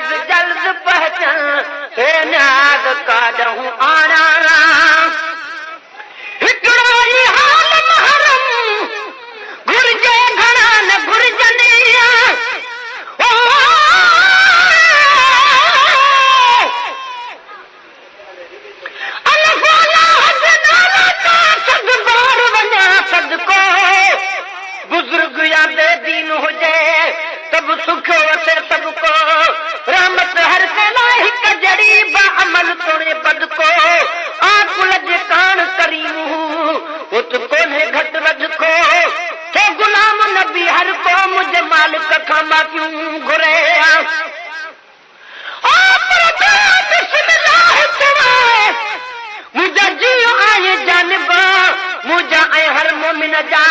न्याज जल्द पहचान हे न्याज काडहूं आना हिकिड़ो ई हाल महरम घुर्जे घणा न घुर्जनि बुजुर्ग यादे दीन हुजे तब सुख वसे सबको रहमत हर सेना हिक जड़ी बाअमल तोड़े बद को आकुल जे कान करीम उत कोन्हे घट रज को थे गुलाम नबी हर को मुझे मालिक खां माफ़ियूं घुरे मुझा जियो आए जानबा मुझा ऐं हर मोमिन जा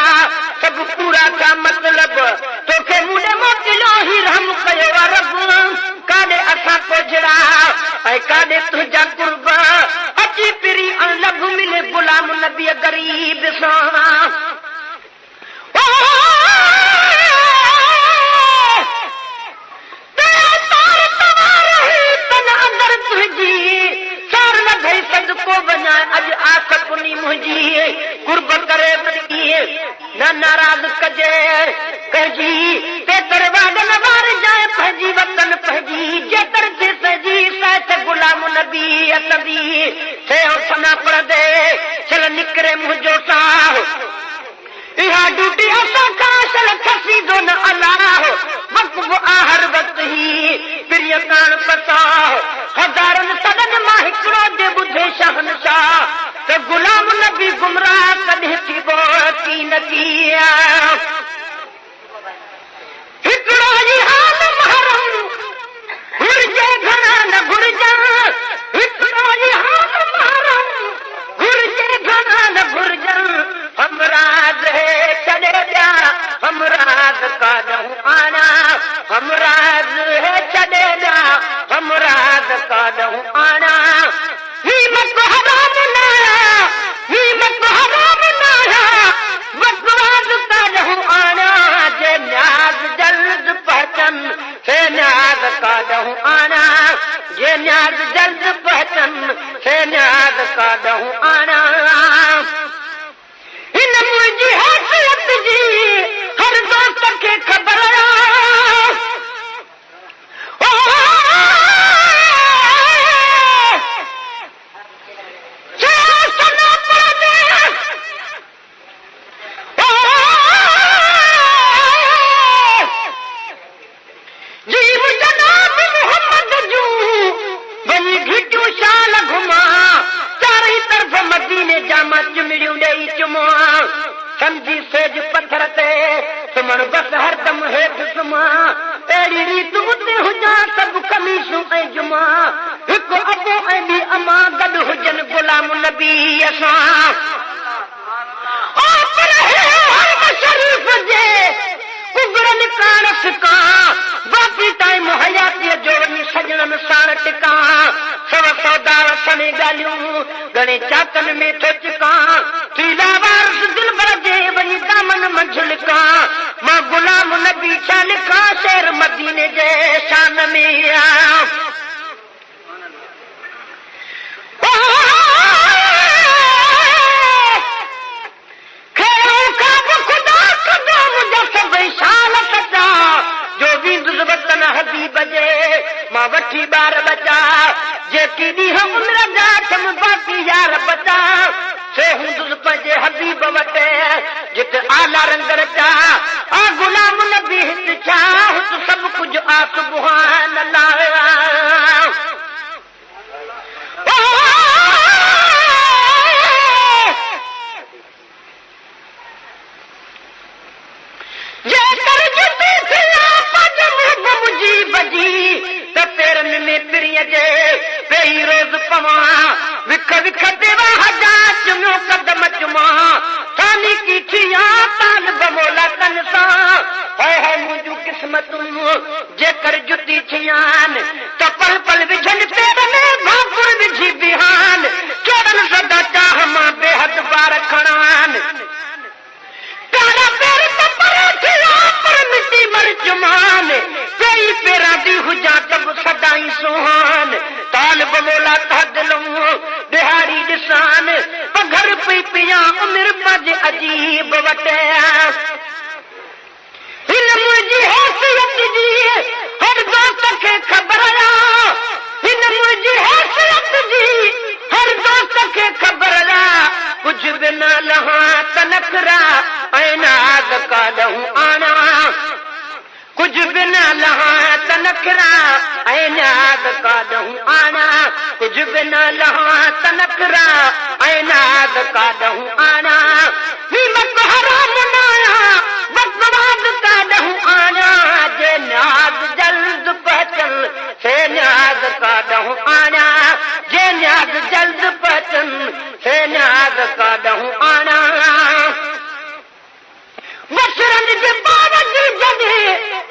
सब पूरा का मतलब तोखे मुझे मोकिलो ही रहम कयो रब काॾे असां पोजड़ा ऐं काॾे तुंहिंजा कुर्ब अची पिरी लब मिले गुलाम नबी गरीब सां सदको बना अज आख पुनी मुझी कुर्ब करे न नाराज कजे कजी तेतर वागन वार जाए पंहिंजी वतन पंहिंजी जेतर थी सजी साथ गुलाम नबी असदी थे सना पढ़ दे चल निकरे मुझो साह इहा ड्यूटी असां खां चल खसी दो न अलाह वक़्फ़ आ हर वक्त ही प्रिय कान पसाह हज़ारनि सदन मां हिकिड़ो जे ॿुधे शहनशाह त गुलाम नबी गुमराह कॾहिं थीबो की न की हिकिड़ो ई हाल महरम घुर्जे घणा न घुर्जनि हिकिड़ो ई हाल महरम घुर्जे घणा न घुर्जनि हमराज है छॾे ॾिया हमराज काॾहूं आना हमराज है छॾे ॾिया हमराज काॾहूं आना ही मको हराम नाया बकवास काॾहूं आना जे न्याज जल्द पहचन हे न्याज काॾहूं आना जे न्याज जल्द पहचन हे न्याज काॾहूं आना इन मुंहिंजी हैसियत जी हर दोस्त खे ख़बर समझी सेज पत्थर ते सुमण बस हरदम हेठ सुमा अहिड़ी रीत उते हुजां सभु कमीसूं ऐं जुमा हिकु अबो ऐं ॿी अमा गॾु हुजनि गुलाम नबी असां शरीफ़ जे उगरनि कान सिकां बाक़ी टाइम हयातीअ जो वञी सजणनि साण टिकां सव सौदा सने ॻाल्हियूं घणे चाकनि में थो चिकां थीला वारस दिल भर जे वञी दामन मंझि लिकां मां गुलाम नबी छा लिखां शेर मदीने जे शान में हबीब जे मां वठी ॿार बचा जेकी ॾींहं उमिरि जा थियमि बाक़ी यार बचा से हूंदुसि पंहिंजे हबीब वटि जिते आला रंग रचा आ गुलाम नबी हित छा हुत सभु कुझु आ सुबहान अल्लाह रोज़ पवां विख विख देवा हज़ार चुमियो कदम चुमा थानी की थिया तालिब मौला कन सां हाय हाय मुंहिंजूं क़िस्मतूं जेकर जुती थियान त पल पल विझनि पेर में भाकुर विझी बिहान चोरनि सदा चाह मां बेहद बार खणान तारा पेर त पर थिया पर मिटी मर जुमान कई पेरा दी हुजां तब सदा उमिर पज अजीब वटे हिन मुंहिंजी हैसियत जी हर दोस्त खे ख़बर हिन मुंहिंजी हैसियत जी हर दोस्त खे ख़बर कुछ बि न लहा त नखरा ऐं नाज़ काॾहूं आना कुछ बि न लहा त नखरा ऐं नाज़ काॾहूं आना कुछ बि न लहा त नखरा ऐं नाज़ काॾहूं आना हिम्मत हराम नाया बकवास काॾहूं आना जे नाज़ जल्द पहचन से नाज़ काॾहूं आना जे नाज़ जल्द पहचन से नाज़ काॾहूं आना बसरन जे बावजूद जॾे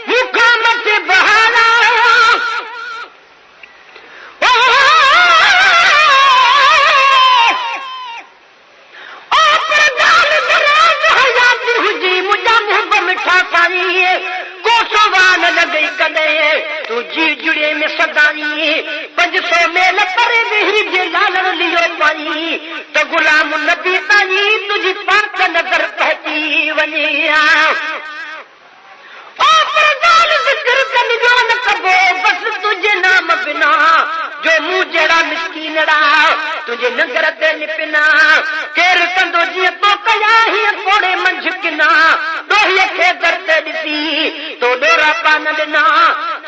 मूंखां मथे बहारा हुजी मुंहिंजा मुंहं मिठा पाणी कोसो वान लॻई कॾहिं तूं जी जुड़े में सदाई 500 मेल परे वेही जे लालण लियो पाई त गुलाम नबी ताईं तुंहिंजी पाक नज़र पहुची वञे बस तुझे नाम बिना जो मुंह जड़ा मिसकीनड़ा तुझे नगर ते निपिना केर कंदो जीअं तो कया हीअ कोड़े मंझ किना दोहीअ खे दर ते ॾिसी तो डोरा पान ॾिना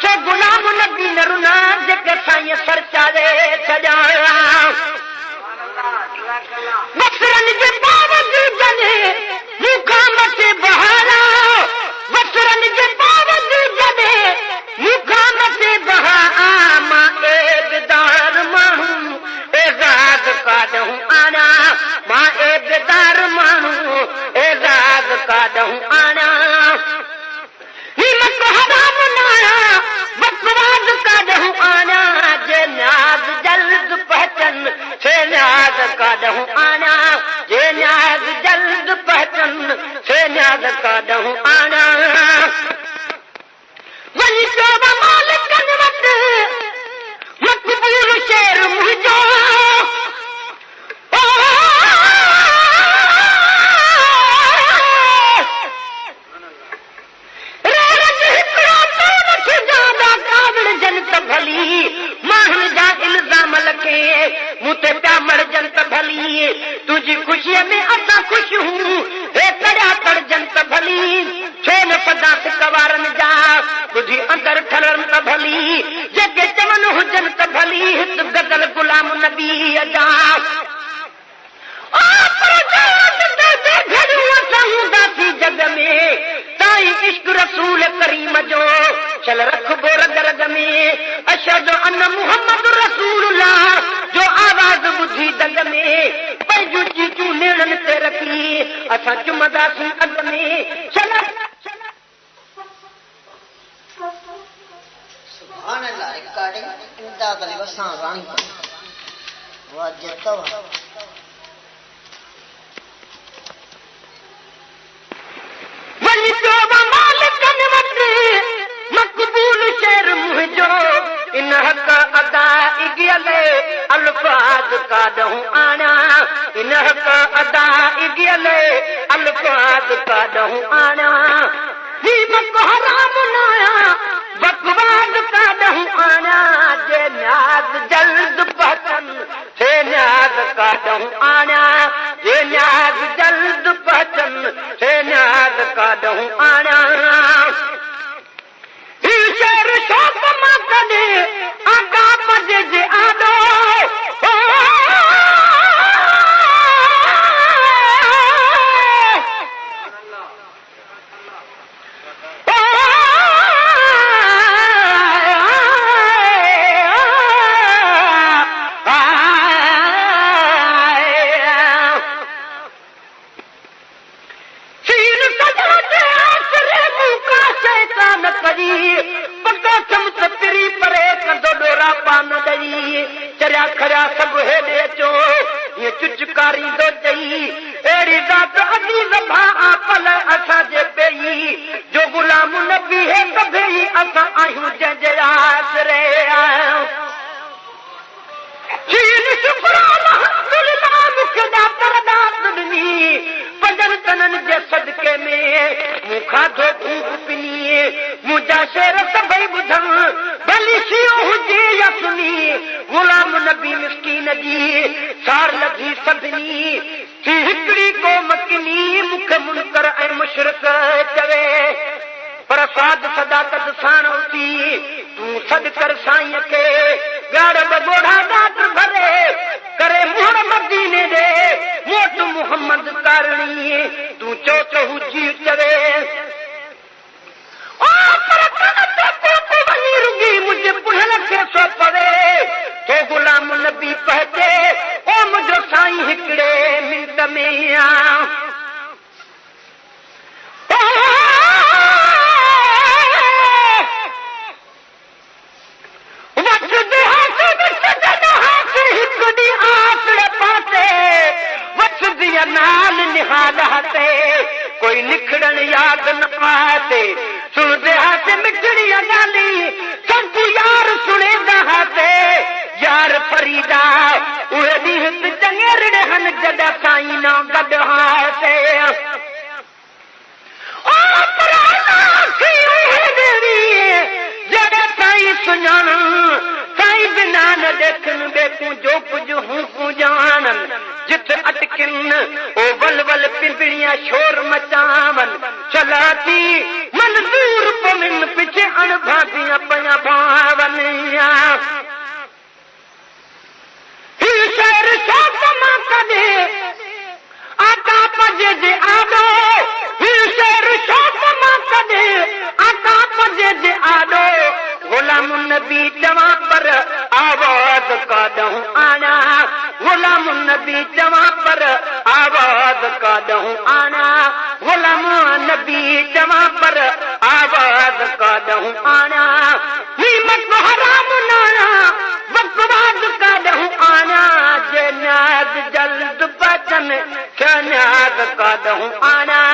छो गुलाम नबी न रुना जेके साईं सर चारे छॾाया बसरन जे बावजूद जॾे मूंखां मथे बहारा बसरन जे बावजूद जॾे मूंखां मथे बहा मां बेदार माण्हू एज़ाज़ काॾहूं आना मां बेदार माण्हू एज़ाज़ काॾहूं आना हिम्मत हराम नाया बकवास काॾहूं आना जे नाज़ जल्द पहचन से नाज़ काॾहूं आना जे नाज़ जल्द पहचन से नाज़ काॾहूं आना वञी चओ मालिकन वटि मक़बूल शेर मुंहिंजो माण्हुनि जा इल्ज़ाम लखे मूं ते पिया मरजनि त भली तुंहिंजी ख़ुशीअ में असां ख़ुशि हूं हे कड़िया पड़जनि त भली छो न पदास कवारनि जा तुंहिंजी अंदरि ठरनि त भली जेके चवनि हुजनि त भली हिकु गज़ल गुलाम नबीअ जा जग में ताई इश्क रसूल करीम जो चल रख बोर दरद में अशहदु अन्न मुहम्मद रसूलुल्लाह जो आवाज़ ॿुधी दंग में पंहिंजूं चीचूं नेड़नि ते रखी असां चुमंदासीं अॻ में चल सुभान अल्लाह रिकॉर्डिंग इमदाद अली वसां रानी वाजतवा वञी चओ मालिकन वटि मक़बूल शेर मुंहिंजो इन हक़ अदाइगी अल्फाज़ काॾहूं आना इन हक़ अदाइगी अल्फाज़ काॾहूं आना हिम्मत हराम नाया बकवास काॾहूं आना जे नाज़ जल्द पहचन से नाज़ काॾहूं आना जे नाज़ जल्द पहचन से नाज़ काॾहूं आना शेर शौक़ मां कॾे आका पजे जे आॾो चरिया खरिया सभु हेॾे अचो हीअं चुचकारींदो चई अहिड़ी ज़ात अजीज़ भाउ पल असांजे पई जो गुलाम नबी हे सभई असां आहियूं जंहिंजे आसरे शुक्र अल्हम्दुलिल्लाह मूंखे ॾातर ॾात ॾिनी जे सदके में मूं खाधो भूख पिनी मुंहिंजा शेर सभई ॿुधण भली शियो हुजे या सुनी गुलाम नबी मिस्कीन जी सार लॻी सभिनी हिकिड़ी क़ौम किनी मूंखे मुनकर ऐं मुशरिक चवे पर साध सदाकत साण उथी तूं सॾ कर साईं खे ॻाढ़ ॿोढ़ा दात भरे करे मोहर मदीने ॾे मोट मुहम्मद कारणी तूं चो त हुजी चवे ओ पर कदे वञी रुगी मुंहिंजे पुढ़ल खे सो पवे तो गुलाम नबी पहचे ओ मुंहिंजो साईं हिकिड़े मिंट में आ नाल निहाल हते कोई निखड़न याद न पाते सुनते हाथे मिठड़ी गाली संत यार सुनेंदा हाथे यार फरीदा उहे ॾींहं चङेरड़े हन जॾहिं साईं न गॾु हाथे जॾहिं साईं सुञाण साईं बिना न ॾेखनि ॿेकूं जो कुझु हूं कूं ॼाणनि जिथे अटकिन ओ वल वल पिंपड़ियां शोर मचावन चला थी मंजूर पमिन पिछे अणभागियां पया भावन ही शहर शाप मां कदे आका पजे जे आडो ही शहर शाप मां कदे आका पजे जे आडो गुलाम नबी जवां पर आवाज काढूं आना गुलाम नबी जवां पर आवाज काढूं आना गुलाम नबी जवां पर आवाज काढूं आना नीमत हराम नाना बकवाद काढूं आना जे न्याज जल्द बचन न्याज काढूं आना